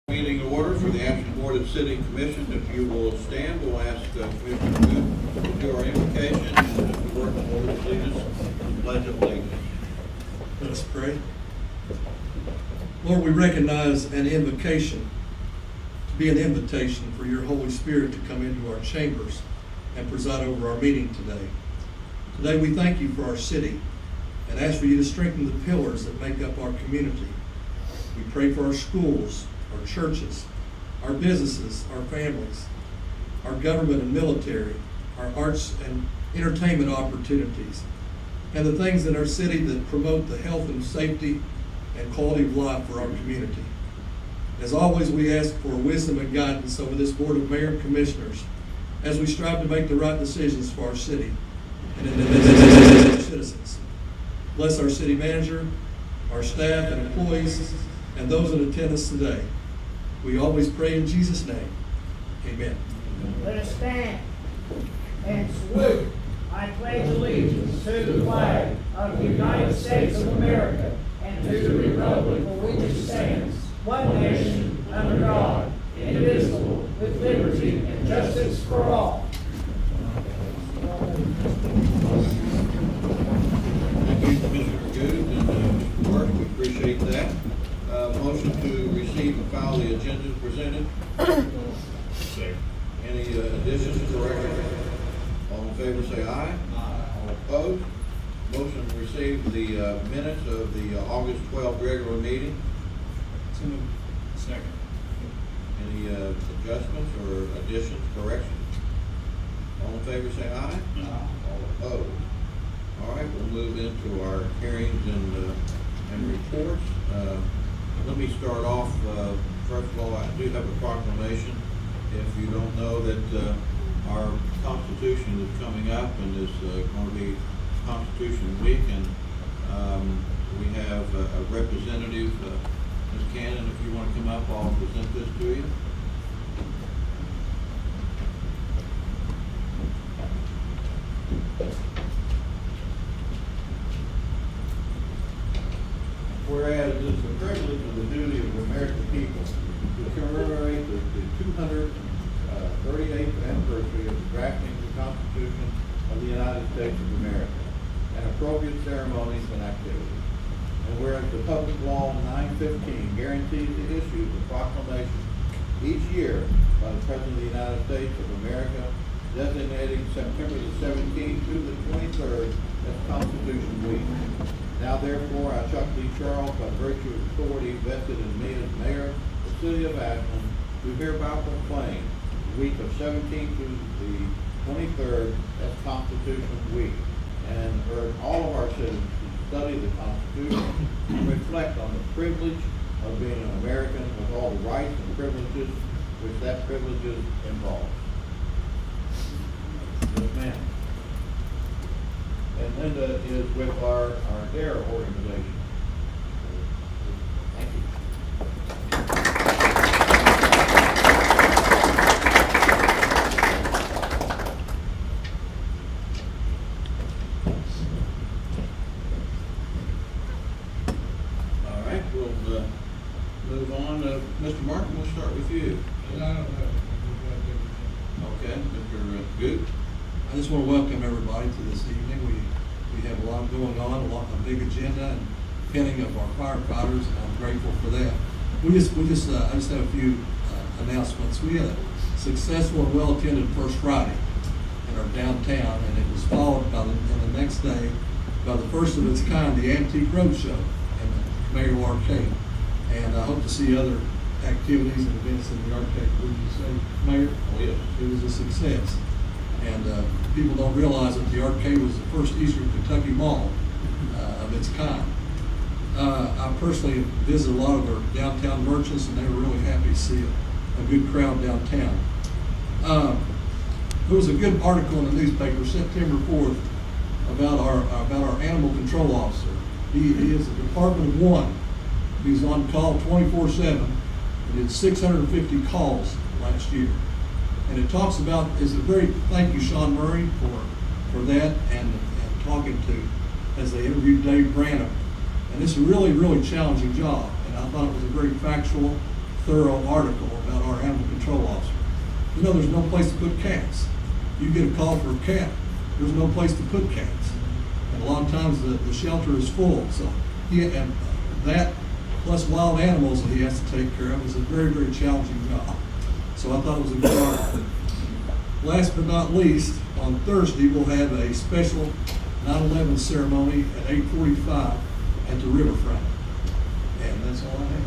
Meeting to order for the Ashland Board of City Commission. If you will stand, we'll ask Commissioner Good to do our invocation, and Mr. Workman will lead us in the Pledge of Allegiance. Let us pray. Lord, we recognize an invocation to be an invitation for your Holy Spirit to come into our chambers and preside over our meeting today. Today we thank you for our city and ask for you to strengthen the pillars that make up our community. We pray for our schools, our churches, our businesses, our families, our government and military, our arts and entertainment opportunities, and the things in our city that promote the health and safety and quality of life for our community. As always, we ask for wisdom and guidance over this Board of Mayor and Commissioners as we strive to make the right decisions for our city and in the best of our citizens. Bless our city manager, our staff and employees, and those in attendance today. We always pray in Jesus' name. Amen. Let us stand and salute. I pledge allegiance to the flag of the United States of America and to the republic for which it stands, one nation, under God, indivisible, with liberty and justice for all. Thank you, Mr. Good and Mr. Work. We appreciate that. Motion to receive and file the agenda presented. Any additions, corrections? All in favor say aye. All opposed? Motion to receive the minutes of the August 12th regular meeting. Second. Any adjustments or additions, corrections? All in favor say aye. All opposed? All right, we'll move into our hearings and reports. Let me start off, first of all, I do have a proclamation. If you don't know that our Constitution is coming up and is going to be Constitution Week, and we have a representative, Ms. Cannon, if you want to come up, I'll present this to you. Whereas it is the privilege and the duty of the American people to commemorate the 238th anniversary of the drafting of the Constitution of the United States of America, and appropriate ceremonies and activities. And whereas the Public Law 915 guarantees the issue of the proclamation each year by the President of the United States of America, designating September the 17th through the 23rd as Constitution Week. Now therefore, I, Chuck D. Charles, by virtue of authority vested in me as mayor of the city of Ashland, do hereby proclaim the week of 17th through the 23rd as Constitution Week, and urge all of our citizens to study the Constitution and reflect on the privilege of being an American with all the rights and privileges which that privilege involves. Yes, ma'am. And Linda is with our DARE organization. Thank you. All right, we'll move on. Mr. Martin, we'll start with you. Okay, Mr. Good. I just want to welcome everybody to this evening. We have a lot going on, a big agenda and pinning of our firefighters, and I'm grateful for that. I just have a few announcements. We had a successful and well-attended First Friday in our downtown, and it was followed by the next day by the first of its kind, the Antique Roadshow in the Mayor Arcade. And I hope to see other activities and events in the arcade. Would you say, Mayor? Oh, yes. It was a success. And people don't realize that the arcade was the first Eastern Kentucky mall of its kind. I personally visited a lot of our downtown merchants, and they were really happy to see a good crowd downtown. There was a good article in the newspaper September 4th about our animal control officer. He is a department of one. He's on call 24/7. He did 650 calls last year. And it talks about, thank you, Sean Murray, for that, and talking to, as they interviewed Dave Branham. And it's a really, really challenging job. And I thought it was a very factual, thorough article about our animal control officer. You know, there's no place to put cats. You get a call for a cat, there's no place to put cats. And a lot of times the shelter is full, so that plus wild animals that he has to take care of is a very, very challenging job. So I thought it was a good article. Last but not least, on Thursday, we'll have a special 9/11 ceremony at 8:45 at the riverfront. And that's all I have.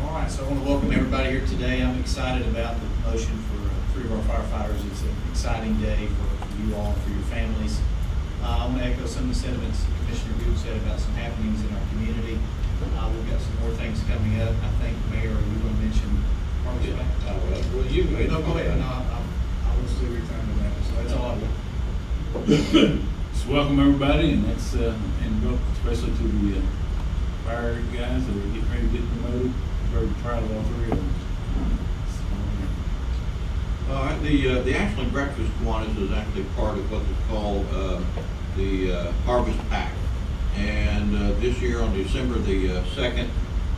All right, so I want to welcome everybody here today. I'm excited about the promotion for 3 of our firefighters. It's an exciting day for you all and for your families. I want to echo some of the sentiments Commissioner Goode said about some happenings in our community. We've got some more things coming up. I think, Mayor, you want to mention Harvest Bank? Well, you go ahead. No, go ahead. No, I will still return to that. So that's all I want. Just welcome everybody, and that's and welcome especially to the fire guys that are getting ready to get promoted. Very proud of all 3 of them. All right, the Ashland Breakfast Kiwanis is actually part of what is called the Harvest Pack. And this year on December the 2nd,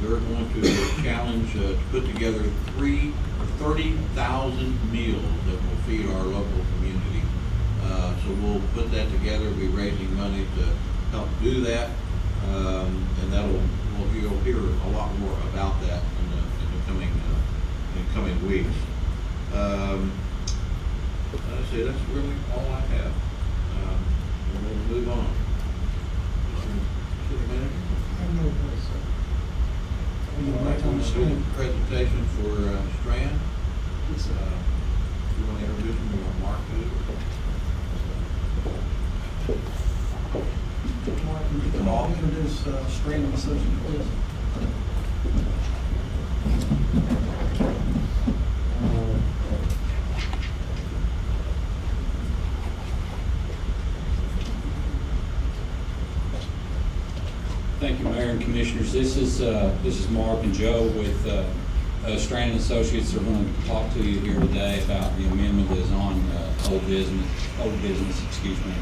they're going to challenge to put together 30,000 meals that will feed our local community. So we'll put that together, be raising money to help do that. And you'll hear a lot more about that in the coming weeks. Let's see, that's really all I have. We'll move on. City Manager? I have no place, sir. All right, we're going to do a presentation for Strand. You want to introduce him, or Mark do? Mark, introduce Strand and Associates, please. Thank you, Mayor and Commissioners. This is Mark and Joe with Strand and Associates. They're going to talk to you here today about the amendment that is on old business. Excuse me.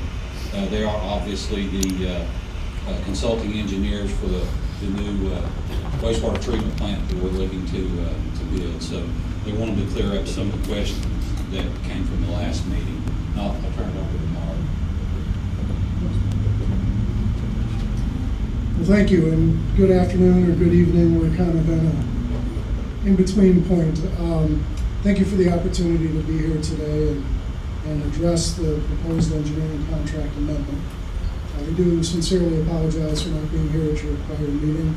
They are obviously the consulting engineers for the new wastewater treatment plant that we're looking to build. So they wanted to clear up some of the questions that came from the last meeting. I'll turn it over to Mark. Well, thank you, and good afternoon or good evening. We're kind of in between point. Thank you for the opportunity to be here today and address the proposed engineering contract amendment. We do sincerely apologize for not being here at your prior meeting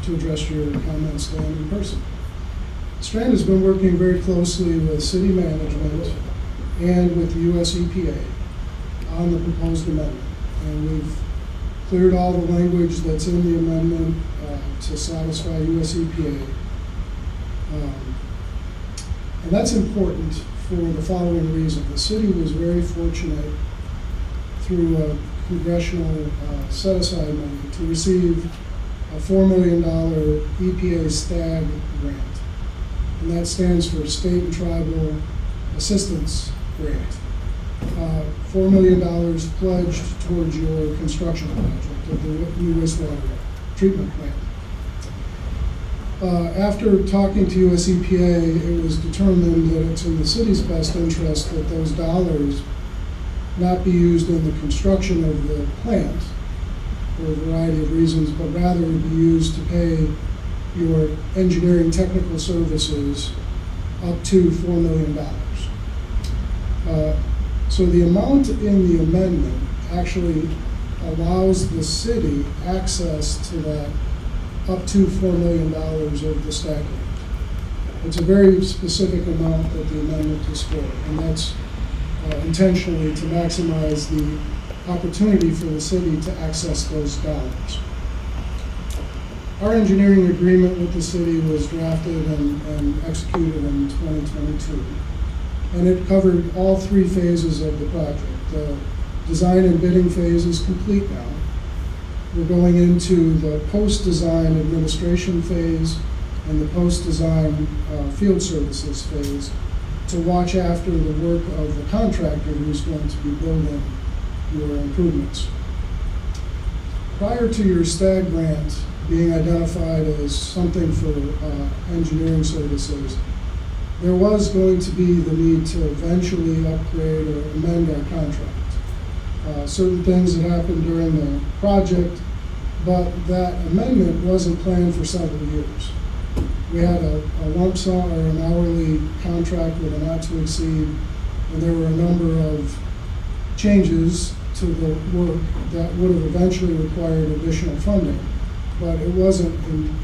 to address your comments then in person. Strand has been working very closely with city management and with the US EPA on the proposed amendment, and we've cleared all the language that's in the amendment to satisfy US EPA. And that's important for the following reason. The city was very fortunate through a congressional set-aside money to receive a $4 million EPA STAG grant. And that stands for State and Tribal Assistance Grant. $4 million pledged towards your construction project of the new wastewater treatment plant. After talking to US EPA, it was determined that it's in the city's best interest that those dollars not be used in the construction of the plant for a variety of reasons, but rather be used to pay your engineering technical services up to $4 million. So the amount in the amendment actually allows the city access to that up to $4 million of the STAG grant. It's a very specific amount that the amendment is for, and that's intentionally to maximize the opportunity for the city to access those dollars. Our engineering agreement with the city was drafted and executed in 2022. And it covered all 3 phases of the project. The design and bidding phase is complete now. We're going into the post-design administration phase and the post-design field services phase to watch after the work of the contractor who's going to be building your improvements. Prior to your STAG grant being identified as something for engineering services, there was going to be the need to eventually upgrade or amend our contract. Certain things that happened during the project, but that amendment wasn't planned for several years. We had a lump sum or an hourly contract with a not to exceed, and there were a number of changes to the work that would have eventually required additional funding. But it wasn't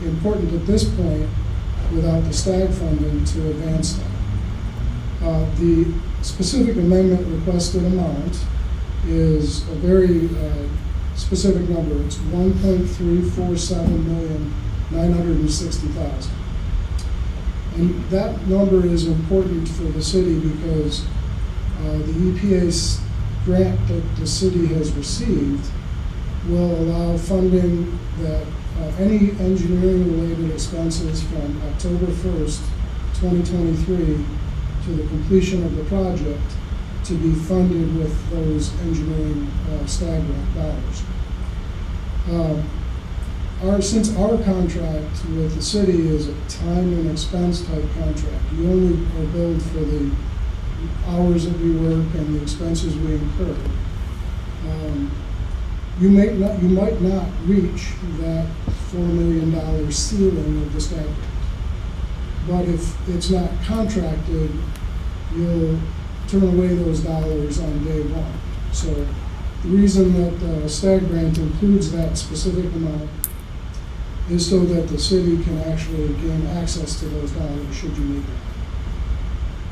important at this point without the STAG funding to advance that. The specific amendment requested amount is a very specific number. It's $1,347,960,000. And that number is important for the city because the EPA grant that the city has received will allow funding that any engineering-related expenses from October 1st, 2023 to the completion of the project to be funded with those engineering STAG grant dollars. Since our contract with the city is a time and expense type contract, you only are billed for the hours that we work and the expenses we incur. You might not reach that $4 million ceiling of the STAG grant. But if it's not contracted, you'll turn away those dollars on day one. So the reason that the STAG grant includes that specific amount is so that the city can actually gain access to those dollars should you need them.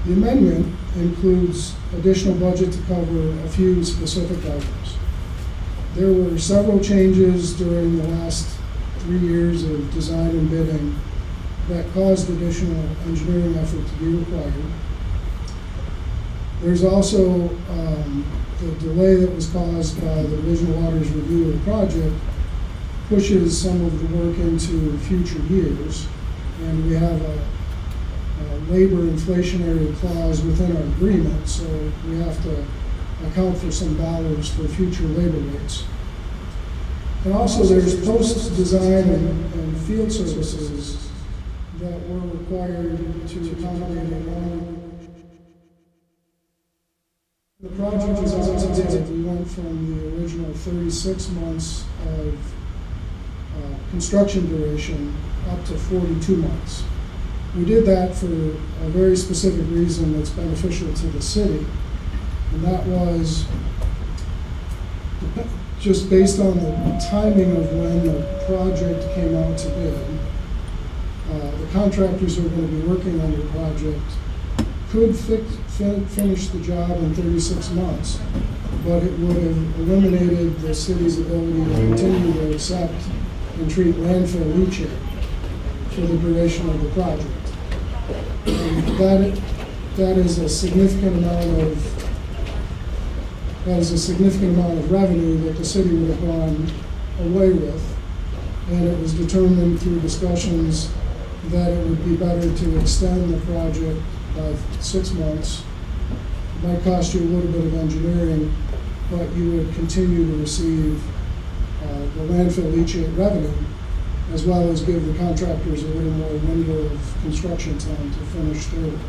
The amendment includes additional budget to cover a few specific items. There were several changes during the last 3 years of design and bidding that caused additional engineering effort to be required. There's also the delay that was caused by the Division of Water's review of the project pushes some of the work into future years, and we have a labor inflationary clause within our agreement, so we have to account for some dollars for future labor rates. And also there's post-design and field services that were required to accommodate a longer. The project is on today. We went from the original 36 months of construction duration up to 42 months. We did that for a very specific reason that's beneficial to the city, and that was just based on the timing of when the project came out to bid. The contractors who are going to be working on the project could finish the job in 36 months, but it would have eliminated the city's ability to continue to accept and treat landfill leachate for the duration of the project. And that is a significant amount of revenue that the city would have gone away with, and it was determined through discussions that it would be better to extend the project by 6 months. It might cost you a little bit of engineering, but you would continue to receive the landfill leachate revenue, as well as give the contractors a little more window of construction time to finish their work.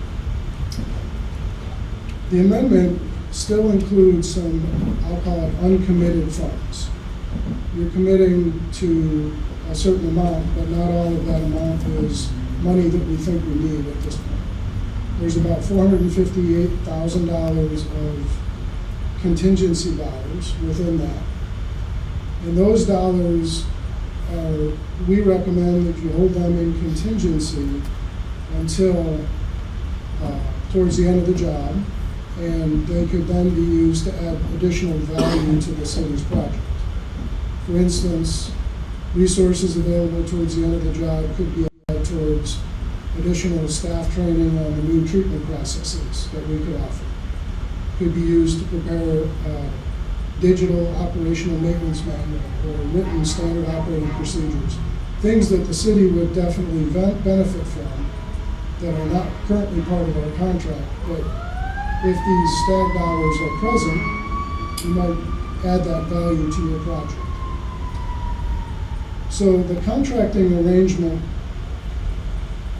The amendment still includes some, I'll call it uncommitted funds. You're committing to a certain amount, but not all of that amount is money that we think we need at this point. There's about $458,000 of contingency dollars within that. And those dollars are, we recommend that you hold them in contingency until towards the end of the job, and they could then be used to add additional value to the city's project. For instance, resources available towards the end of the job could be added towards additional staff training on the new treatment processes that we could offer. Could be used to prepare digital operational maintenance manual or written standard operating procedures. Things that the city would definitely benefit from that are not currently part of our contract, but if these STAG dollars are present, you might add that value to your project. So the contracting arrangement,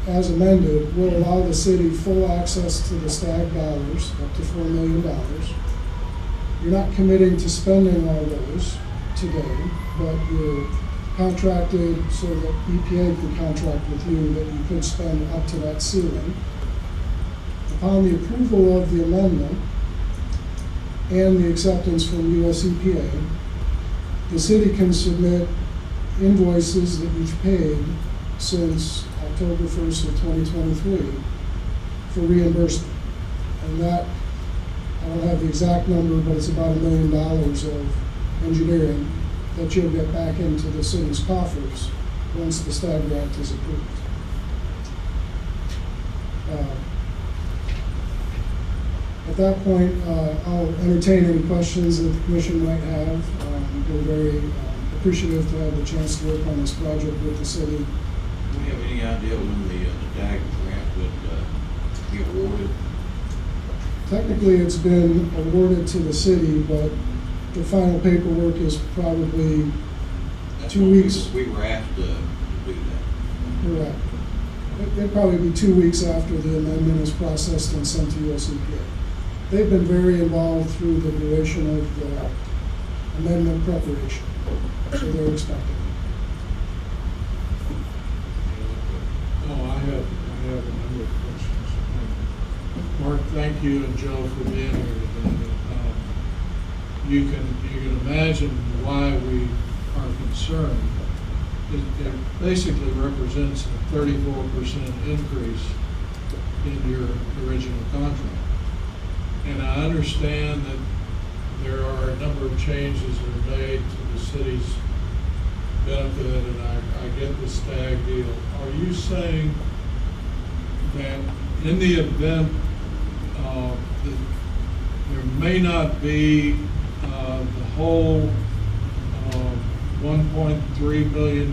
as amended, will allow the city full access to the STAG dollars, up to $4 million. You're not committing to spending all those today, but you're contracted so that EPA can contract with you that you could spend up to that ceiling. Upon the approval of the amendment and the acceptance from US EPA, the city can submit invoices that you've paid since October 1st of 2023 for reimbursement. And that, I don't have the exact number, but it's about $1 million of engineering that you'll get back into the city's coffers once the STAG grant is approved. At that point, I'll entertain any questions that the commission might have. We're very appreciative to have the chance to work on this project with the city. Do we have any idea when the TAG grant would be awarded? Technically, it's been awarded to the city, but the final paperwork is probably That's 2 what weeks. We were asked to do that. Correct. It'll probably be 2 weeks after the amendment is processed and sent to US EPA. They've been very involved through the duration of the amendment preparation, so they're expecting. Oh, I have a number of questions. Mark, thank you, and Joe for being here today. You can imagine why we are concerned. It basically represents a 34% increase in your original contract. And I understand that there are a number of changes that are made to the city's benefit, and I get the STAG deal. Are you saying that in the event that there may not be the whole $1.3 million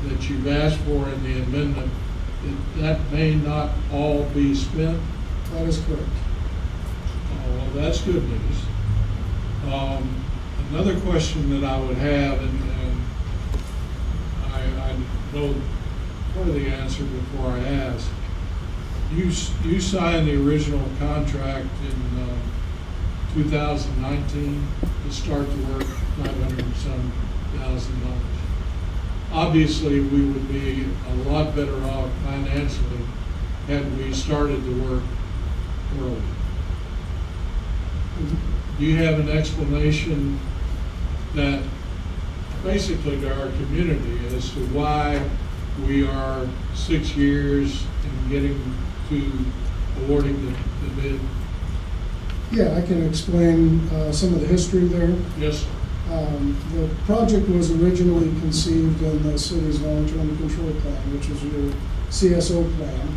that you've asked for in the amendment, that may not all be spent? That is correct. Well, that's good news. Another question that I would have, and I know part of the answer before I ask. You signed the original contract in 2019 to start the work, $500 and some $1,000. Obviously, we would be a lot better off financially had we started the work early. Do you have an explanation that basically to our community as to why we are 6 years in getting to awarding the bid? Yeah, I can explain some of the history there. Yes, sir. The project was originally conceived in the city's long-term control plan, which is your CSO plan.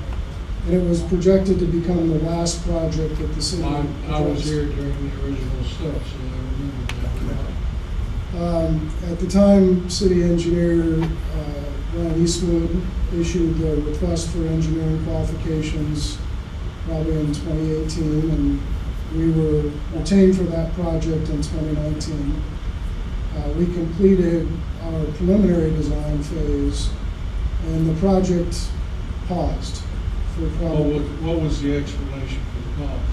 And it was projected to become the last project that the city. I was here during the original stuff, so I remember that. At the time, city engineer Ron Eastwood issued the request for engineering qualifications probably in 2018, and we were retained for that project in 2019. We completed our preliminary design phase, and the project paused for probably. What was the explanation for the pause?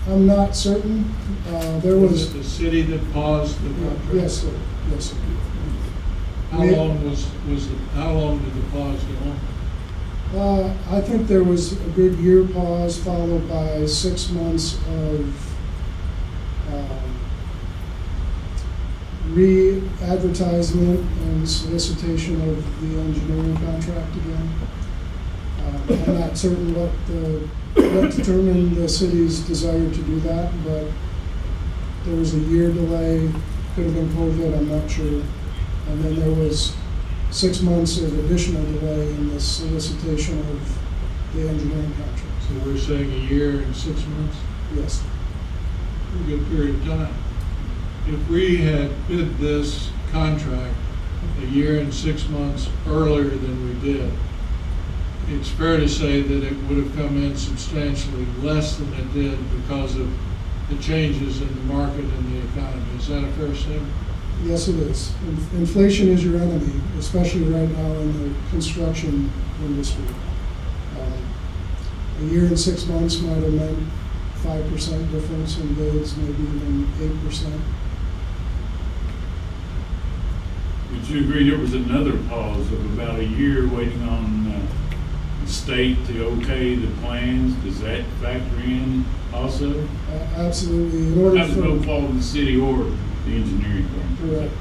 I'm not certain. There Was was. it the city that paused the project? Yes, sir. Yes, sir. How long did the pause go on? I think there was a good year pause followed by 6 months of re-advertisement and solicitation of the engineering contract again. I'm not certain what determined the city's desire to do that, but there was a year delay, could have been COVID, I'm not sure. And then there was 6 months of additional delay in the solicitation of the engineering contract. So we're saying a year and 6 months? Yes. Pretty good period of time. If we had bid this contract a year and 6 months earlier than we did, it's fair to say that it would have come in substantially less than it did because of the changes in the market and the economy. Is that a fair statement? Yes, it is. Inflation is your enemy, especially right now in the construction industry. A year and 6 months might have meant 5% difference in bids, maybe even 8%. Would you agree there was another pause of about a year waiting on the state to okay the plans? Does that factor in also? Absolutely. In order That was no for, fault of the city or the engineering firm. correct.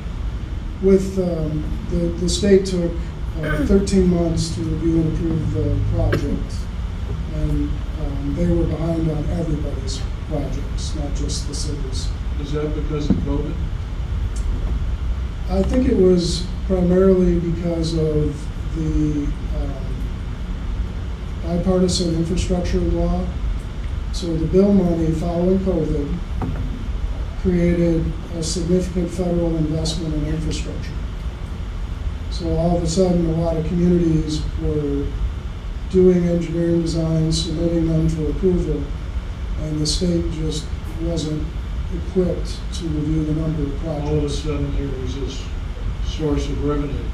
With, the state took 13 months to review and approve the project. And they were behind on everybody's projects, not just the cities. Is that because of COVID? I think it was primarily because of the bipartisan infrastructure law. So the bill money following COVID created a significant federal investment in infrastructure. So all of a sudden, a lot of communities were doing engineering designs, submitting them for approval, and the state just wasn't equipped to review the number of projects. All of a sudden, there was this source of revenue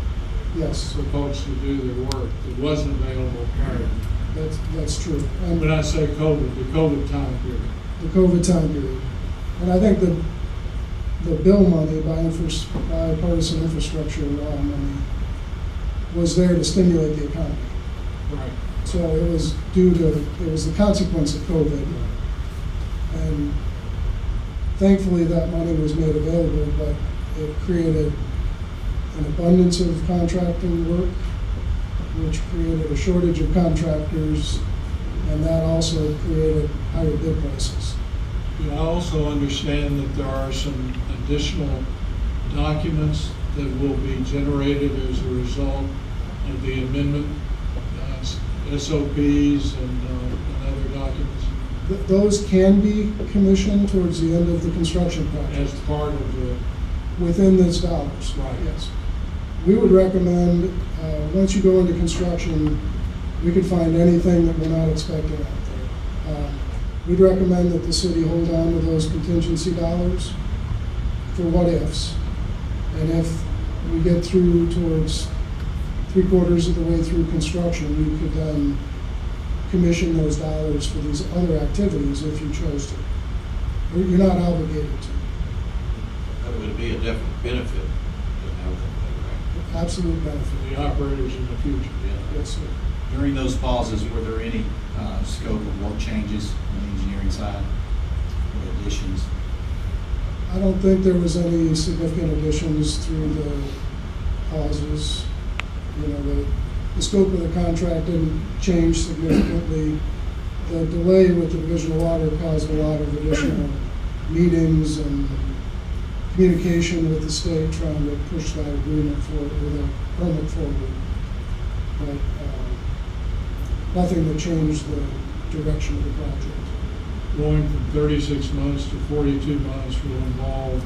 Yes, for folks to do their work that wasn't available prior. that's true. And When I say COVID, the COVID time period. the COVID time period. And I think the bill money, bipartisan infrastructure law money, was there to stimulate the economy. Right. So it was the consequence of COVID. And thankfully, that money was made available, but it created an abundance of contracting work, which created a shortage of contractors, and that also created higher bid prices. I also understand that there are some additional documents that will be generated as a result of the amendment, SOPs and other documents Those can be commissioned towards the end of the construction as project, part of the, within this dollars. Right. Yes. We would recommend, once you go into construction, we could find anything that we're not expecting out there. We'd recommend that the city hold on to those contingency dollars for what ifs. And if we get through towards 3/4 of the way through construction, we could then commission those dollars for these other activities if you chose to. You're not obligated to. That would be a definite benefit to have that, right? Absolute benefit. for the operators in the future. Yes, sir. During those pauses, were there any scope of work changes on the engineering side or additions? I don't think there was any significant additions through the pauses. You know, the scope of the contract didn't change significantly. The delay with the Division of Water caused a lot of additional meetings and communication with the state trying to push that agreement forward, or the permit forward. But nothing that changed the direction of the project. Going from 36 months to 42 months will involve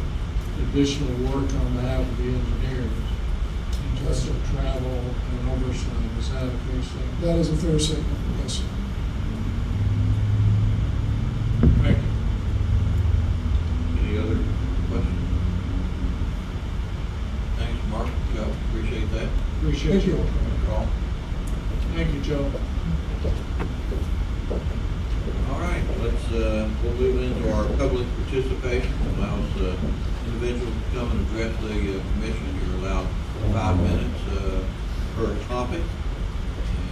additional work on behalf of the engineers in terms of travel and oversight. Is that a fair statement? That is a fair statement, yes, sir. Thank you. Any other questions? Thanks, Mark. Joe, appreciate that. Appreciate Thank you. you. Call. Thank you, Joe. All right, we'll move into our public participation. Allows individuals to come and address the commission. You're allowed 5 minutes per topic. And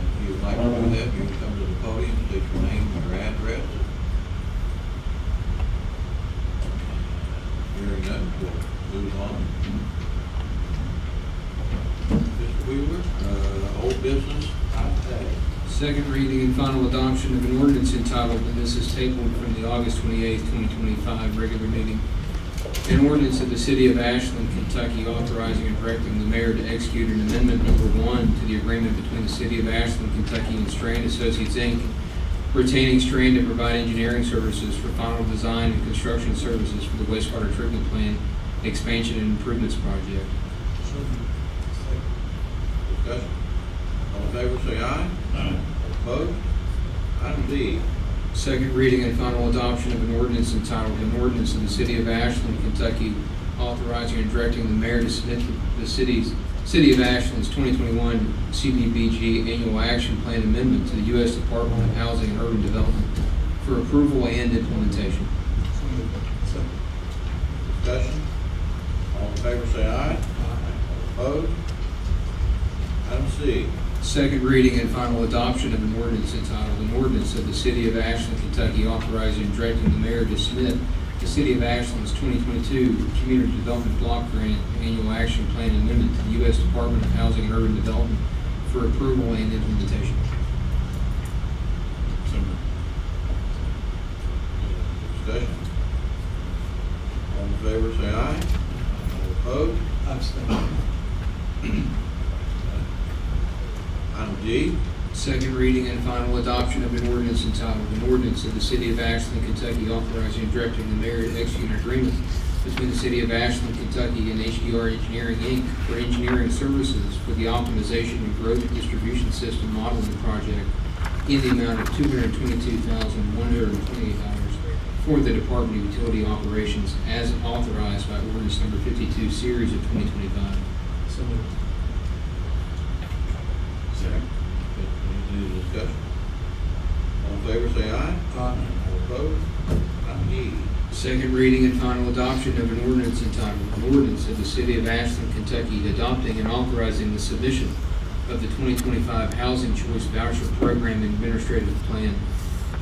if you would like to do that, you can come to the podium, state your name and your address. Hearing none, we'll move on. Mr. Wheeler, old business, Second reading and final adoption of an ordinance entitled, and this is tabled from the August 28th, 2025 regular meeting. An ordinance of the city of Ashland, Kentucky, authorizing and directing the mayor to execute an amendment number 1 to the agreement between the city of Ashland, Kentucky and Strand Associates, Inc., retaining Strand to provide engineering services for final design and construction services for the wastewater treatment plant expansion and improvements project. discussion. All in favor, say aye. Aye. Opposed? Item D, Second reading and final adoption of an ordinance entitled, an ordinance of the City of Ashland, Kentucky, authorizing and directing the mayor to submit the City of Ashland's 2021 CDBG Annual Action Plan Amendment to the U.S. Department of Housing and Urban Development for approval and implementation. Discussion? All in favor say aye. Opposed? Item C. Second reading and final adoption of an ordinance entitled, an ordinance of the City of Ashland, Kentucky, authorizing and directing the mayor to submit the City of Ashland's 2022 Community Development Block Grant Annual Action Plan Amendment to the U.S. Department of Housing and Urban Development for approval and implementation. So moved. Discussion? All in favor say aye. All opposed? Item D. Second reading and final adoption of an ordinance entitled, an ordinance of the City of Ashland, Kentucky, authorizing and directing the mayor to execute an agreement between the City of Ashland, Kentucky and HDR Engineering, Inc. for engineering services for the optimization and growth distribution system modeling project in the amount of $222,128 for the Department of Utility Operations as authorized by ordinance number 52, series of 2025. So moved. Second. Any discussion? All in favor say aye. All opposed? Item E. Second reading and final adoption of an ordinance entitled, an ordinance of the City of Ashland, Kentucky, adopting and authorizing the submission of the 2025 Housing Choice Voucher Program Administrative Plan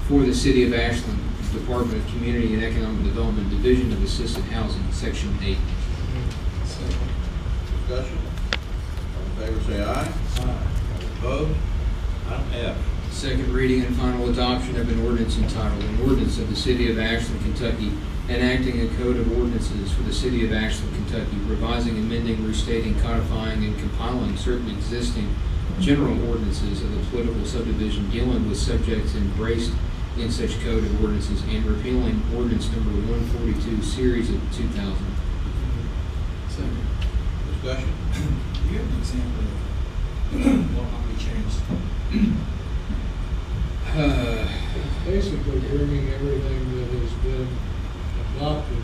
for the City of Ashland, Department of Community and Economic Development, Division of Assisted Housing, Section 8. Discussion? All in favor say aye. All opposed? Item F. Second reading and final adoption of an ordinance entitled, an ordinance of the City of Ashland, Kentucky, enacting a code of ordinances for the City of Ashland, Kentucky, revising, amending, restating, codifying, and compiling certain existing general ordinances of the political subdivision dealing with subjects embraced in such code of ordinances and repealing ordinance number 142, series of 2000. Second. Discussion? Do you have an example of what might be changed? It's basically bringing everything that has been adopted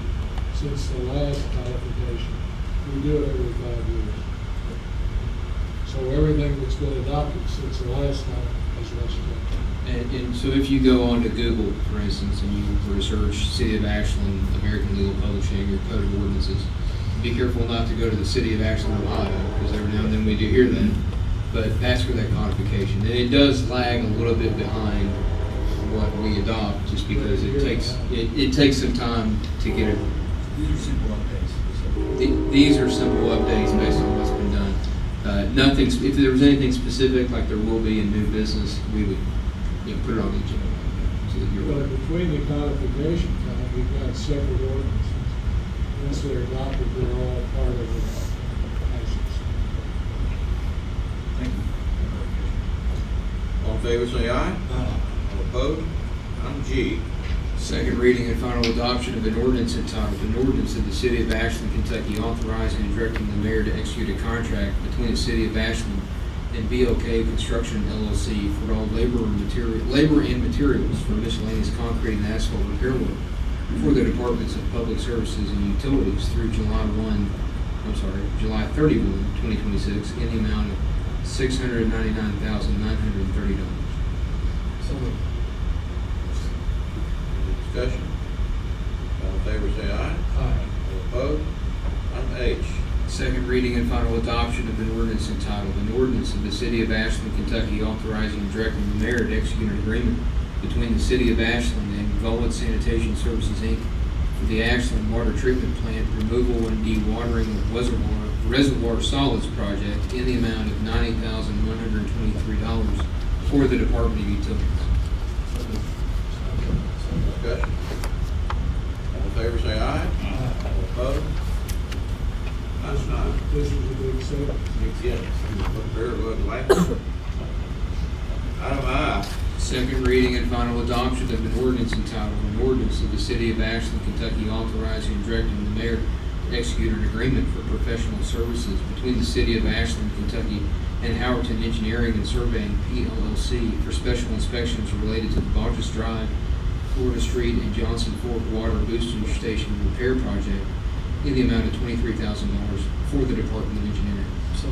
since the last codification. We do it every 5 years. So everything that's been adopted since the last time is what's done. And so if you go onto Google, for instance, and you research City of Ashland, American Legal Publishing, or Code of Ordinances, be careful not to go to the City of Ashland, Ohio, because every now and then we do hear that. But that's for that codification. And it does lag a little bit behind what we adopt, just because it takes some time to get it. These are simple updates. These are simple updates based on what's been done. Nothing, if there was anything specific, like there will be in new business, we would put it on the agenda. So that you're But between the codification time, we've got separate ordinances. Once they're adopted, they're all part of the license. Thank you. All in favor say aye. All opposed? Item G. Second reading and final adoption of an ordinance entitled, an ordinance of the City of Ashland, Kentucky, authorizing and directing the mayor to execute a contract between the City of Ashland and BLK Construction LLC for all labor and materials for miscellaneous concrete and asphalt repair work for the Departments of Public Services and Utilities through July 31, 2026, in the amount of $699,930. So moved. Discussion? All in favor say aye. Aye. All opposed? Item H. Second reading and final adoption of an ordinance entitled, an ordinance of the City of Ashland, Kentucky, authorizing and directing the mayor to execute an agreement between the City of Ashland and Gullet Sanitation Services, Inc. for the Ashland Water Treatment Plant Removal and Dewatering of Reservoir Solids Project in the amount of $90,123 for the Department of Utilities. Discussion? All in favor say aye. All opposed? Item 9. This is a big set. Yes. Look very good, like. Item I. Second reading and final adoption of an ordinance entitled, an ordinance of the City of Ashland, Kentucky, authorizing and directing the mayor to execute an agreement for professional services between the City of Ashland, Kentucky and Howerton Engineering and Surveying, PLLC, for special inspections related to the Boggus Drive Florida Street and Johnson Fork Water Booster Station Repair Project in the amount of $23,000 for the Department of Engineering. So,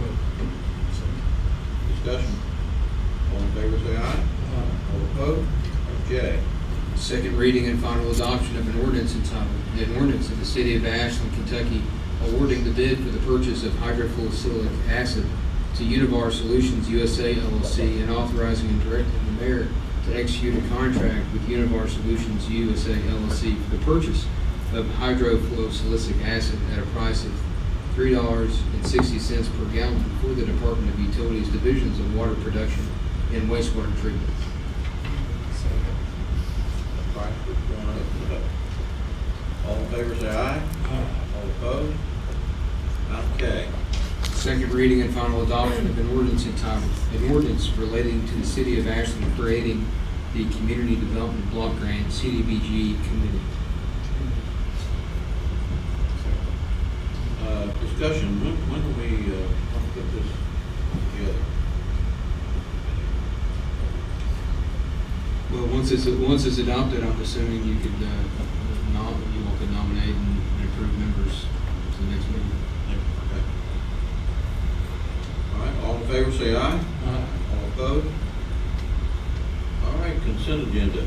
Discussion. All in favor, say aye. All opposed? J. Second reading and final adoption of an ordinance entitled, an ordinance of the City of Ashland, Kentucky, awarding the bid for the purchase of hydrofluoric acid to Univar Solutions USA LLC and authorizing and directing the mayor to execute a contract with Univar Solutions USA LLC for the purchase of hydrofluoric acid at a price of $3.60 per gallon for the Department of Utilities Divisions of Water Production and Wastewater Treatment. Price was going up. All in favor, say aye. All opposed? Okay. Second reading and final adoption of an ordinance entitled, an ordinance relating to the City of Ashland creating the Community Development Block Grant CDBG Committee. Discussion, when do we, want to put this together? Well, once it's adopted, I'm assuming you could, you all could nominate and approve members to the next meeting. Okay. All right, all in favor, say aye. All opposed? All right, consent agenda.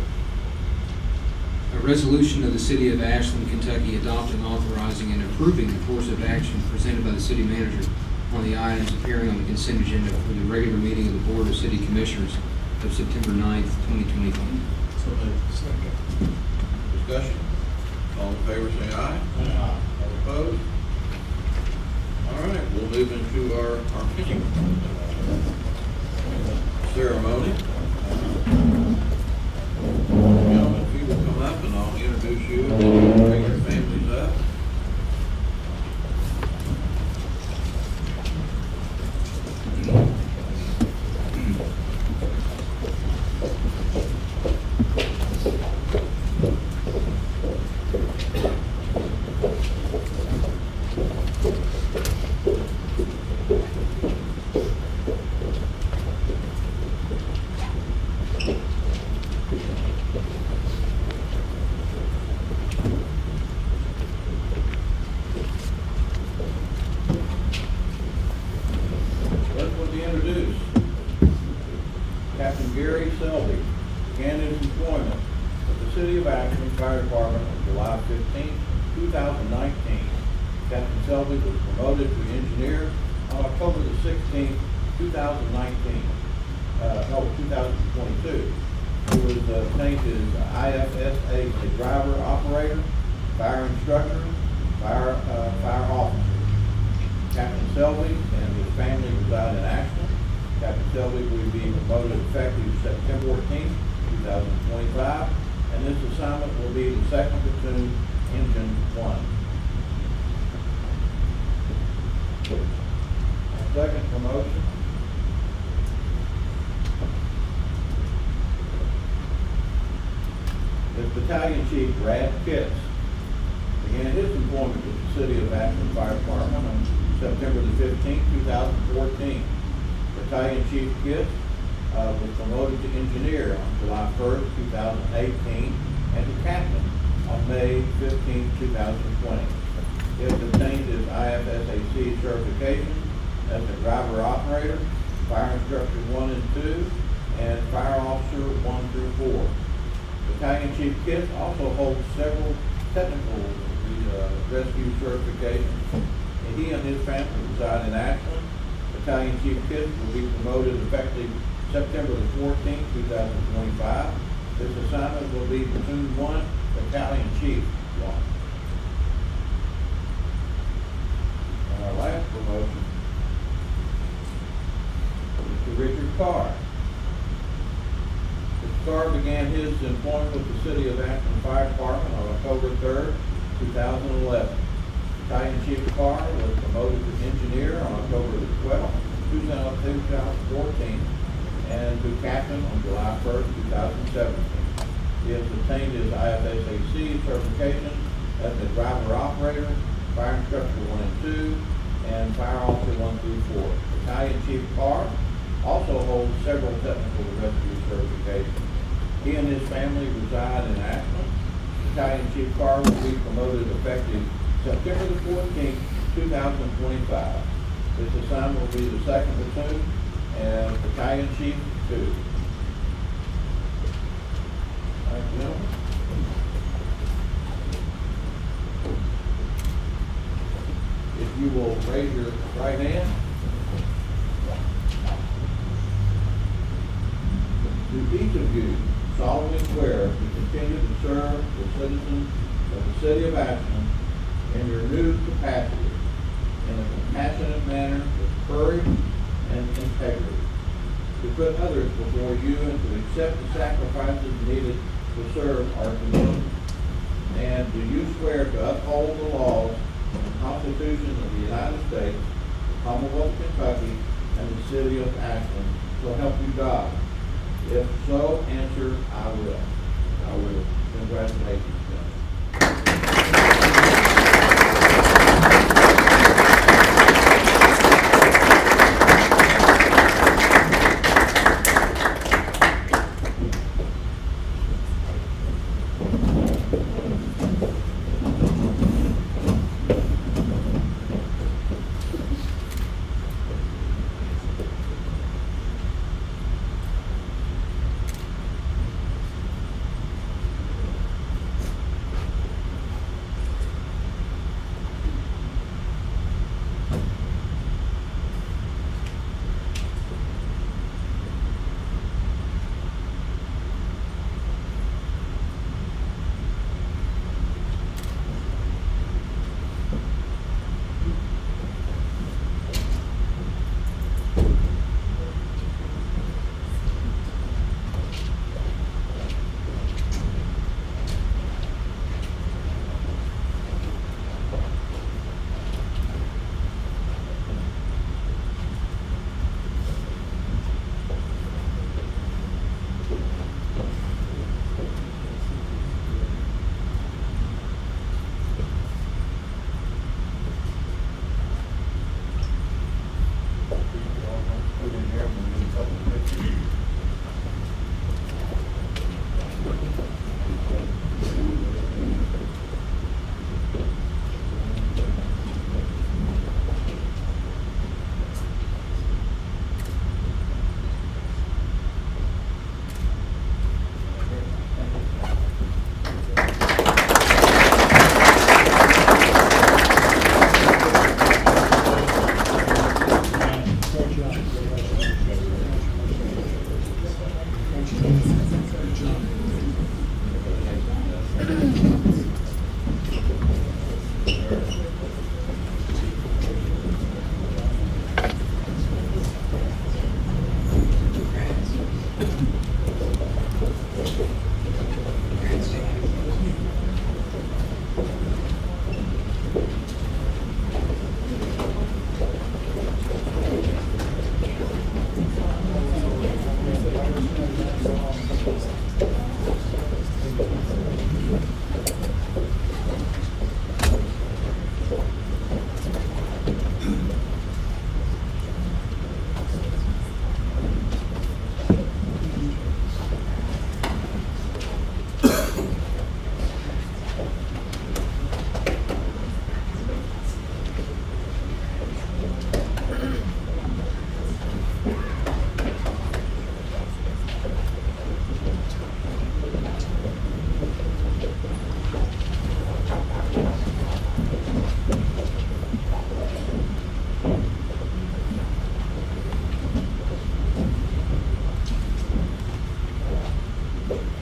A resolution of the City of Ashland, Kentucky adopting, authorizing, and approving the course of action presented by the city manager on the items appearing on the consent agenda for the regular meeting of the Board of City Commissioners of September 9th, 2023. Discussion. All in favor, say aye. All opposed? All right, we'll move into our pinning ceremony. Gentlemen, if you will come up and I'll introduce you and bring your families up. Began his employment with the City of Ashland Fire Department on July 15, 2019. Captain Selby was promoted to engineer on October the 16th, 2022. He was obtained his IFSA driver operator, fire instructor, fire officer. Captain Selby and his family reside in Ashland. Captain Selby will be promoted effective September 14th, 2025, and this assignment will be the 2nd Platoon, Engine 1. Second promotion. Is Battalion Chief Brad Pitts. Began his employment with the City of Ashland Fire Department on September the 15th, 2014. Battalion Chief Pitts was promoted to engineer on July 1st, 2018, and to captain on May 15th, 2020. He has obtained his IFSAC certification as a driver operator, fire instructor 1 and 2, and fire officer 1 through 4. Battalion Chief Pitts also holds several technical rescue certifications, and he and his family reside in Ashland. Battalion Chief Pitts will be promoted effective September the 14th, 2025. This assignment will be Platoon 1, Battalion Chief 1. And our last promotion is to Richard Carr. Mr. Carr began his employment with the City of Ashland Fire Department on October 3rd, 2011. Battalion Chief Carr was promoted to engineer on October the 12th, 2014, and to captain on July 1st, 2017. He has obtained his IFSAC certification as a driver operator, fire instructor 1 and 2, and fire officer 1 through 4. Battalion Chief Carr also holds several technical rescue certifications, He and his family reside in Ashland. Battalion Chief Carr will be promoted effective September the 14th, 2025. This assignment will be the 2nd platoon and Battalion Chief 2. All right, gentlemen. If you will raise your right hand. Do each of you solemnly swear to continue to serve the citizens of the city of Ashland in your new capacity in a compassionate manner with courage and integrity, to put others before you and to accept the sacrifices needed to serve our community? And do you swear to uphold the laws and Constitution of the United States, the Commonwealth of Kentucky, and the city of Ashland, so help you God? If so, answer, I will. I will. Congratulations, gentlemen.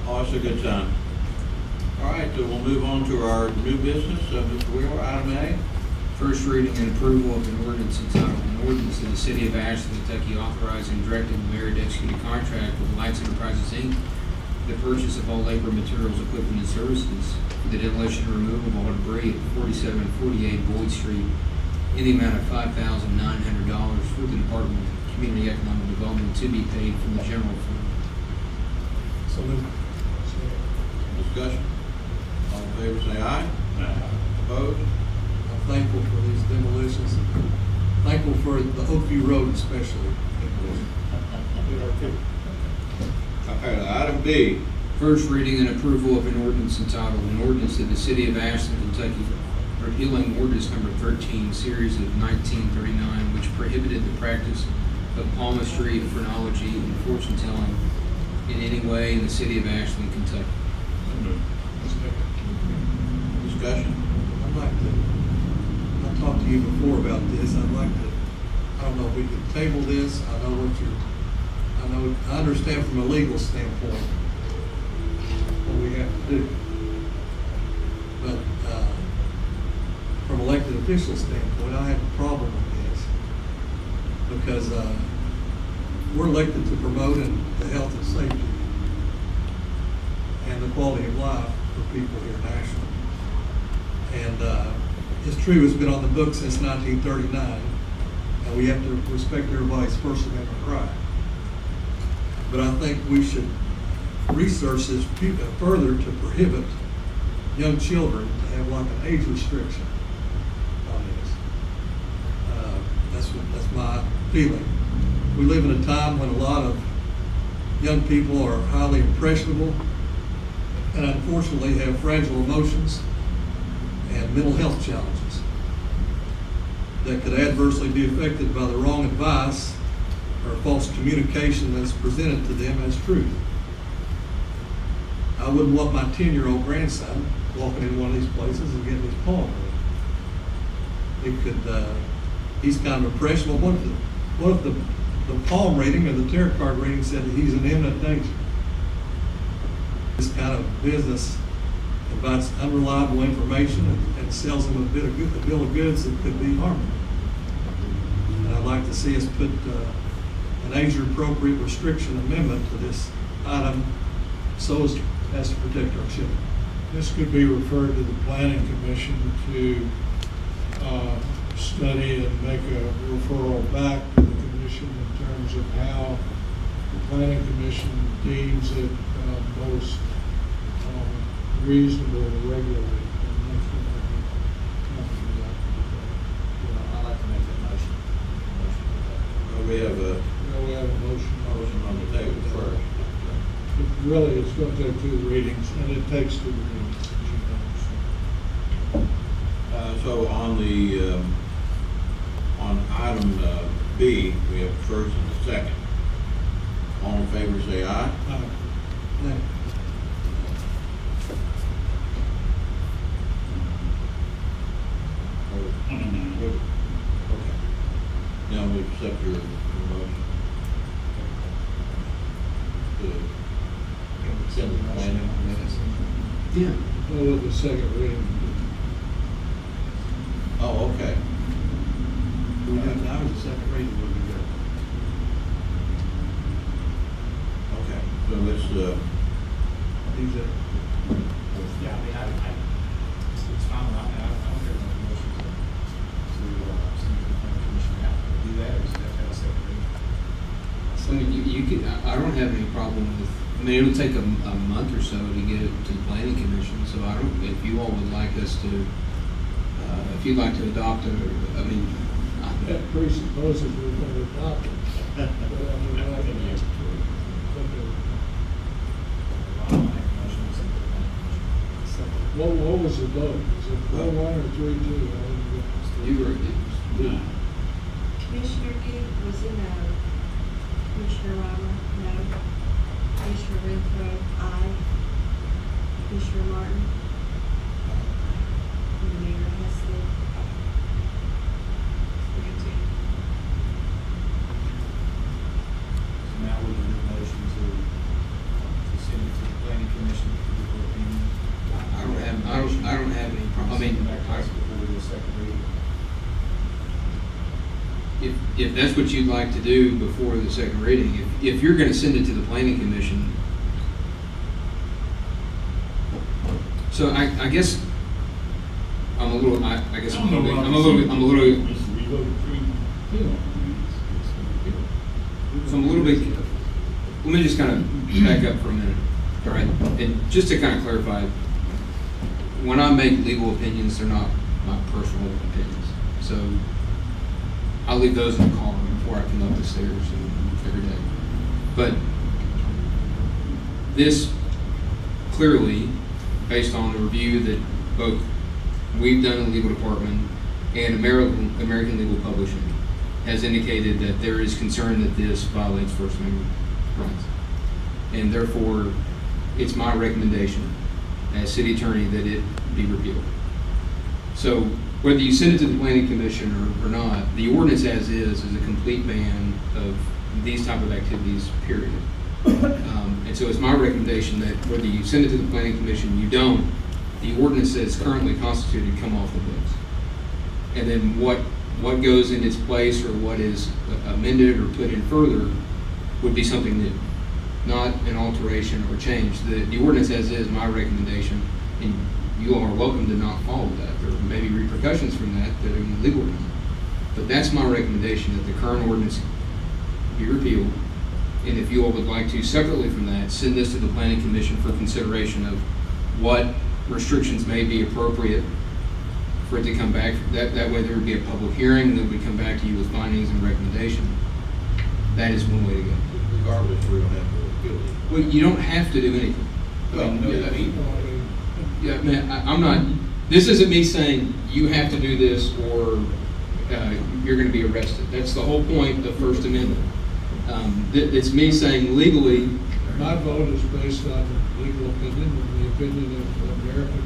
Always a good time. All right, so we'll move on to our new business. Mr. Wheeler, item A. First reading and approval of an ordinance entitled, an ordinance of the city of Ashland, Kentucky authorizing and directing the mayor to execute a contract with Lights Enterprises, Inc. for the purchase of all labor, materials, equipment, and services for the demolition and removal of all debris at 4748 Boyd Street in the amount of $5,900 for the Department of Community Economic Development to be paid from the general fund. So moved. Discussion? All in favor, say aye. Aye. Opposed? I'm thankful for these demolitions. Thankful for the Oakview Road especially. Okay, item B, First reading and approval of an ordinance entitled, an ordinance of the City of Ashland, Kentucky, repealing ordinance number 13, series of 1939, which prohibited the practice of palmistry, phrenology, and fortune telling in any way in the City of Ashland, Kentucky. Discussion? I'd like to, I talked to you before about this, I'd like to, I don't know if we could table this, I understand from a legal standpoint what we have to do. But, from elected official standpoint, I have a problem with this. Because, we're elected to promote the health and safety and the quality of life for people here in Ashland. And it's true, it's been on the books since 1939, and we have to respect everybody's First Amendment right. But I think we should research this further to prohibit young children to have like an age restriction on this. That's my feeling. We live in a time when a lot of young people are highly impressionable and unfortunately have fragile emotions and mental health challenges that could adversely be affected by the wrong advice or false communication that's presented to them as truth. I wouldn't want my 10-year-old grandson walking in one of these places and getting his palm read. It could, he's kind of impressionable. What if the palm reading or the tarot card reading said that he's in imminent danger? This kind of business provides unreliable information and sells them a bill of goods that could be harmful. And I'd like to see us put an age-appropriate restriction amendment to this item so as to protect our children. This could be referred to the Planning Commission to study and make a referral back to the commission in terms of how the Planning Commission deems it most reasonable to regulate. I'd like to make that motion. We have a We have a motion. motion on the table first. It really, it's going to take 2 readings, and it takes 2 readings, as you know. So on the, on item B, we have a first and a second. All in favor, say aye. Now, Okay. Now we accept your motion. To send the planning. Yeah. Well, with the second reading. Oh, okay. we got, now is the second reading would be good. Okay, so let's, These are, Yeah, I mean, it's fine, I don't care about the motion to send it to the planning commission out to do that, or is that how it's separated? So you could, I don't have any problem with, I mean, it'll take a month or so to get it to the planning commission, so I don't, if you all would like us to, if you'd like to adopt it, or, I mean, That presupposes we're going to adopt it. But I mean, I can ask for it. I'll make a motion to send it to the planning commission. What was the vote? Was it 4-1 or 3-2? you were, Commissioner Gibb was a no. Commissioner Rymer, no. Commissioner Renfro, aye. Commissioner Martin. And Mayor Hester. So now we can do a motion to send it to the planning commission for the opinion. I don't have any problem, I mean, Back to us before we do a second reading. if that's what you'd like to do before the second reading, if you're gonna send it to the planning commission. So I guess I'm a little, I guess I'm a little, so I'm a little bit, let me just kind of back up for a minute, all right? And just to kind of clarify, when I make legal opinions, they're not my personal opinions. So I'll leave those in the car before I come up the stairs and every day. But this clearly, based on the review that both we've done in the legal department and American Legal Publishing, has indicated that there is concern that this violates First Amendment rights. And therefore, it's my recommendation as city attorney that it be repealed. So whether you send it to the planning commission or not, the ordinance as is a complete ban of these type of activities, period. And so it's my recommendation that whether you send it to the planning commission, you don't, the ordinance that's currently constituted come off the books. And then what goes in its place or what is amended or put in further would be something new, not an alteration or change. The ordinance as is, my recommendation, and you all are welcome to not follow that. There may be repercussions from that that are illegal. But that's my recommendation, that the current ordinance be repealed. And if you all would like to, separately from that, send this to the planning commission for consideration of what restrictions may be appropriate for it to come back. That way there would be a public hearing, and then we come back to you with findings and recommendation. That is one way to go. Regardless, we don't have to repeal it. Well, you don't have to do anything. Well, no, I mean, Yeah, man, I'm not, this isn't me saying you have to do this or you're gonna be arrested. That's the whole point of the First Amendment. It's me saying legally, My vote is based on legal opinion and the opinion of American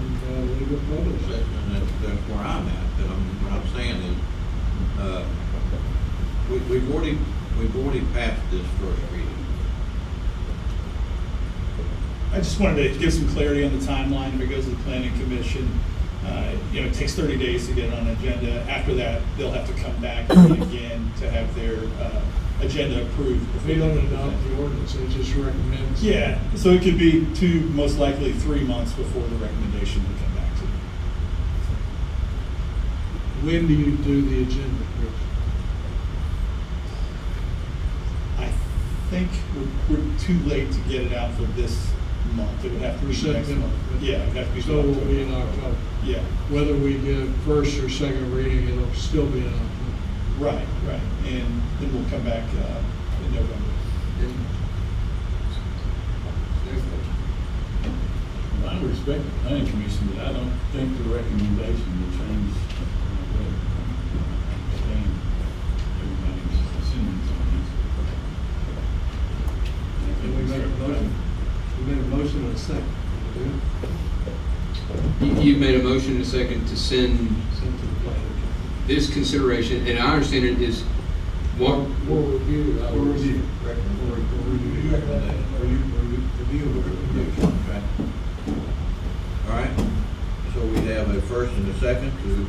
legal publishers. and that's where I'm at, but what I'm saying is, we've already passed this first reading. I just wanted to give some clarity on the timeline. If it goes to the planning commission, it takes 30 days to get on an agenda. After that, they'll have to come back again to have their agenda approved. If we don't adopt the ordinance, they just recommend. Yeah, so it could be 2, most likely 3 months before the recommendation would come back to you. When do you do the agenda, Chris? I think we're too late to get it out for this month. It would have to be For next September. month. Yeah, it would have to be. So it will be in October. Yeah, Whether we get first or second reading, it'll still be in October. right. And then we'll come back in November. I respect the planning commission, but I don't think the recommendation will change. I understand everybody's opinions on this. Can we make a motion? We made a motion and a second. you made a motion and a second to send Send to the planning commission. this consideration, and I understand it is what, We'll review. For review. Review of the recommendation. Okay. All right, so we have a first and a second to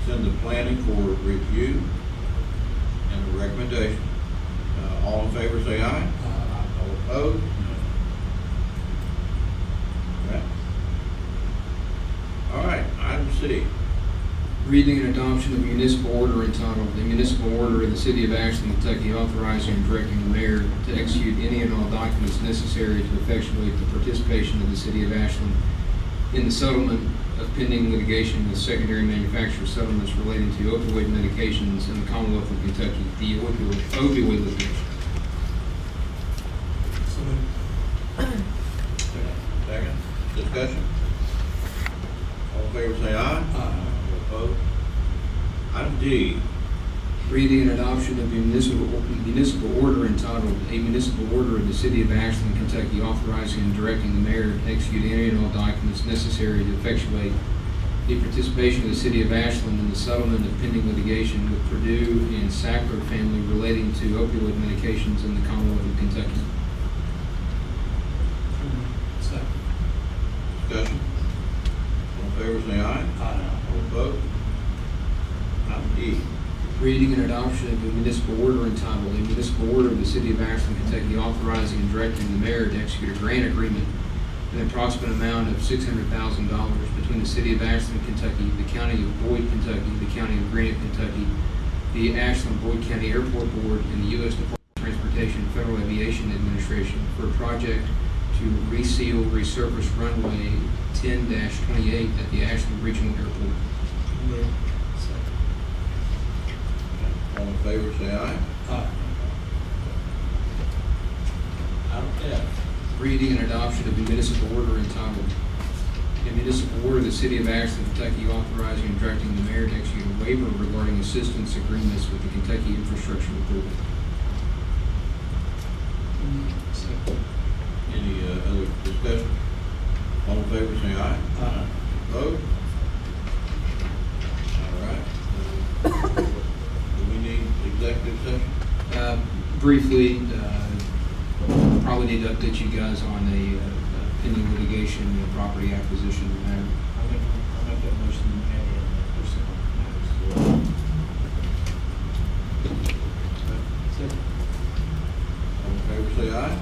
send the planning for review and a recommendation. All in favor, say aye. All opposed? Okay. All right, item C. reading and adoption of municipal order entitled, "The Municipal Order of the City of Ashland, Kentucky authorizing and directing the mayor to execute any and all documents necessary to effectuate the participation of the City of Ashland in the settlement of pending litigation with secondary manufacturer settlements relating to opioid medications in the Commonwealth of Kentucky, the opioid litigation." Second, discussion. All in favor, say aye. All opposed? Item D. Reading and adoption of the municipal order entitled, "A Municipal Order of the City of Ashland, Kentucky authorizing and directing the mayor to execute any and all documents necessary to effectuate the participation of the City of Ashland in the settlement of pending litigation with Purdue and Sackler family relating to opioid medications in the Commonwealth of Kentucky." Second. Discussion. All in favor, say aye. Aye. All opposed? Item E. Reading and adoption of a municipal order entitled, "A Municipal Order of the City of Ashland, Kentucky authorizing and directing the mayor to execute a grant agreement in an approximate amount of $600,000 between the City of Ashland, Kentucky, the County of Boyd, Kentucky, the County of Granite, Kentucky, the Ashland-Boyd County Airport Board, and the U.S. Department of Transportation Federal Aviation Administration for a project to reseal resurface runway 10-28 at the Ashland Regional Airport. All in favor, say aye. Aye. Item F. reading and adoption of the municipal order entitled, "A municipal order of the City of Ashland, Kentucky authorizing and directing the mayor to execute a waiver regarding assistance agreements with the Kentucky Infrastructure Authority." Any other discussion? All in favor, say aye. Aye. Opposed? All right. Do we need executive session? Briefly, probably need to update you guys on a pending litigation, property acquisition matter. I'll make that motion and add in personnel matters to it. All in favor, say aye.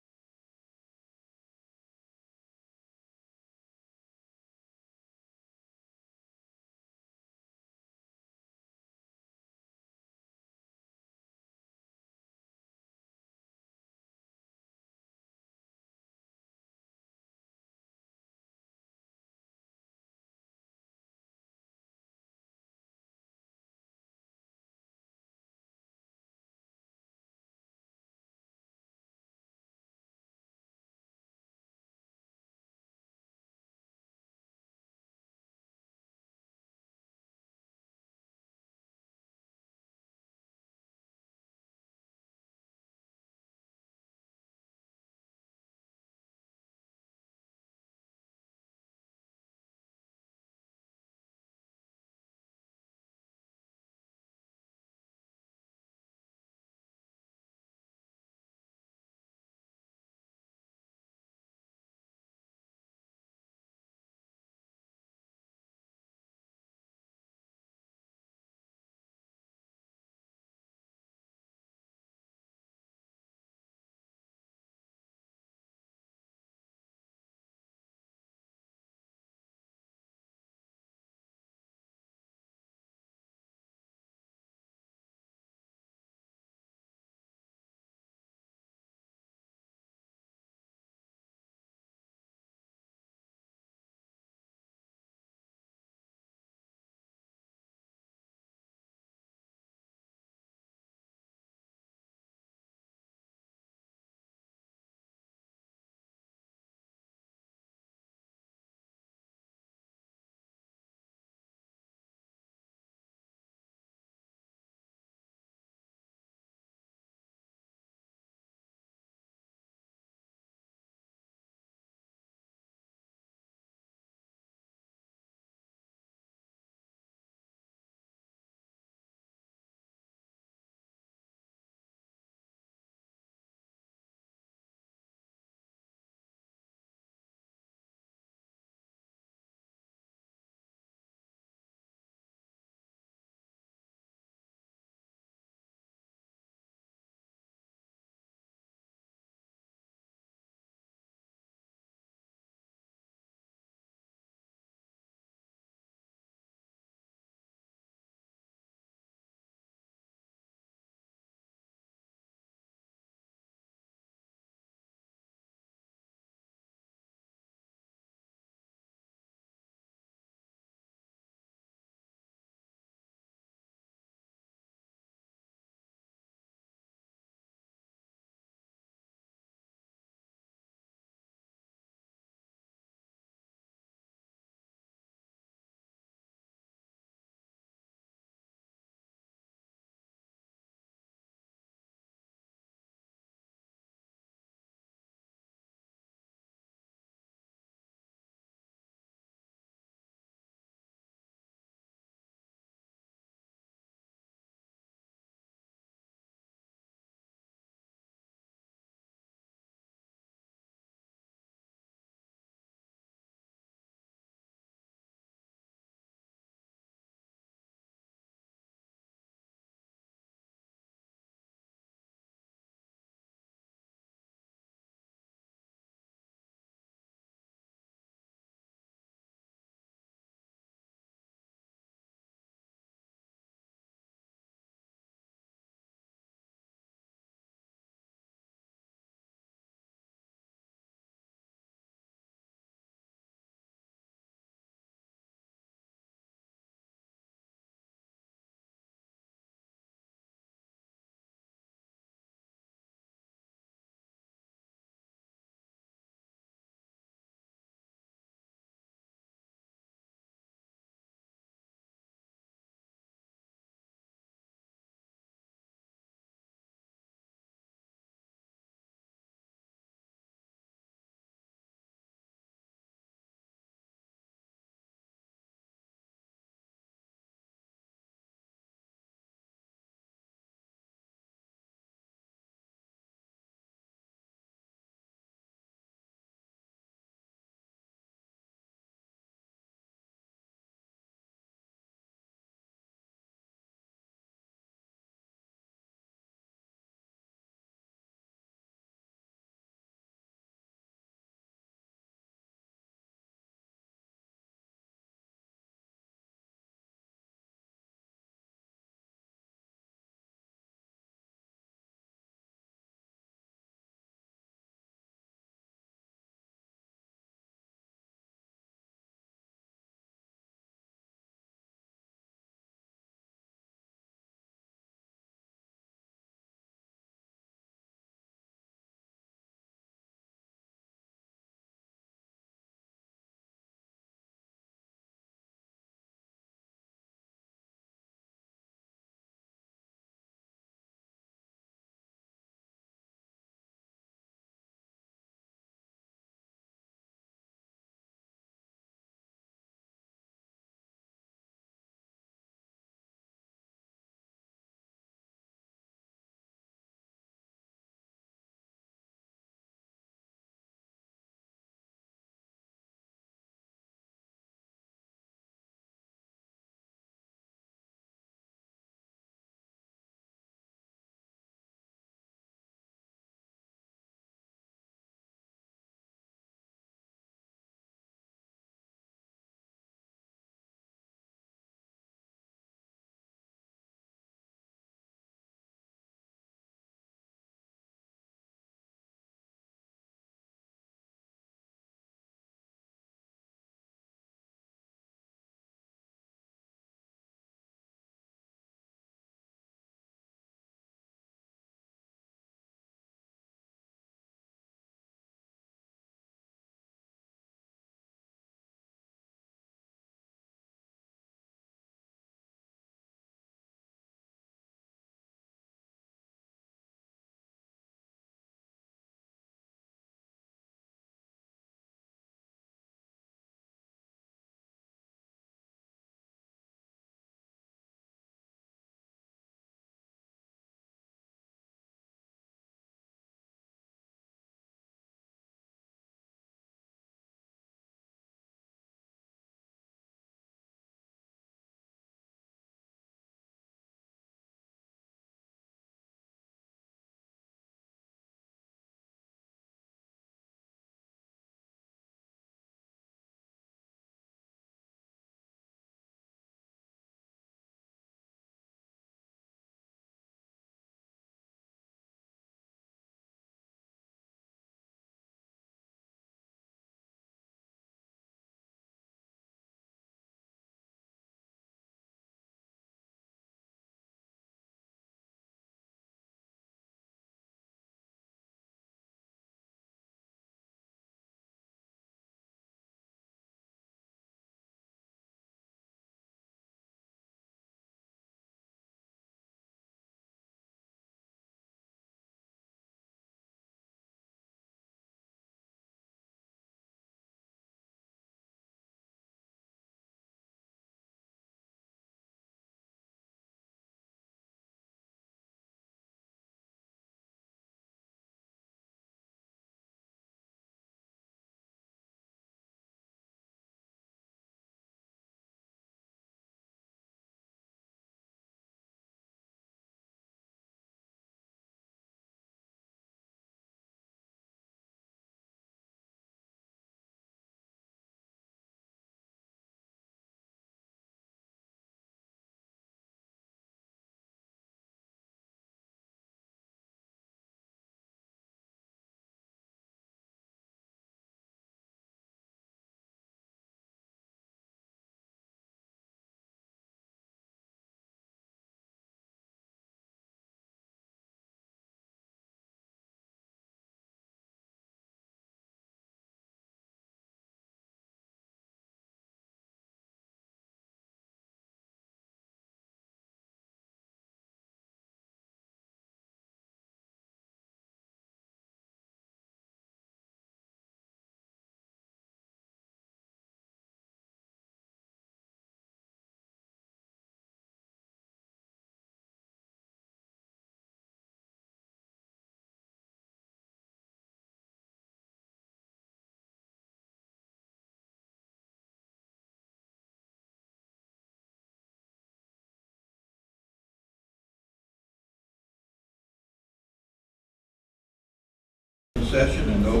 session and no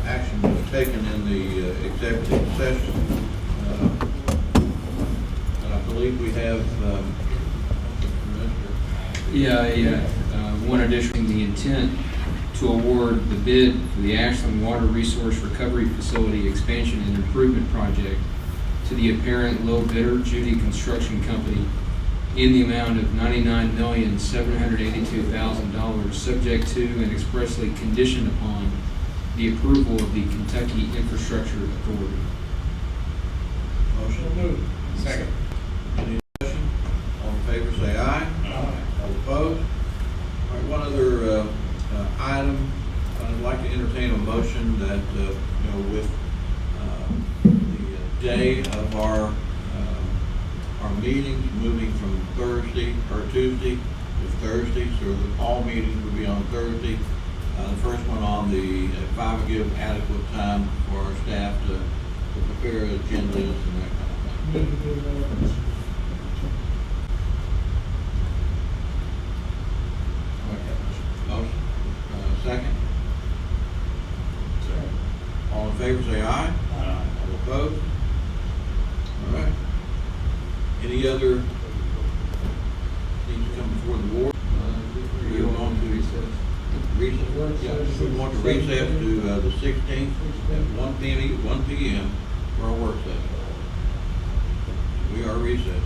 action was taken in the executive session. And I believe we have, One addition, the intent to award the bid for the Ashland Water Resource Recovery Facility Expansion and Improvement Project to the apparent low bidder, Judy Construction Company, in the amount of $99,782,000, subject to and expressly conditioned upon the approval of the Kentucky Infrastructure Authority. motion moved. Second. Any discussion? All in favor, say aye. Aye. All opposed? All right, one other item, I'd like to entertain a motion that, with the day of our meetings moving from Thursday or Tuesday to Thursday, so that all meetings will be on Thursday. The first one on the, if I would give adequate time for our staff to prepare agendas and that kind of thing. Move to do that. Motion, second. All in favor, say aye. All opposed? All right. Any other needs to come before the board? We are going to recess. Yeah, we want to recess to the 16th at 1 p.m. for our work session. We are recessed.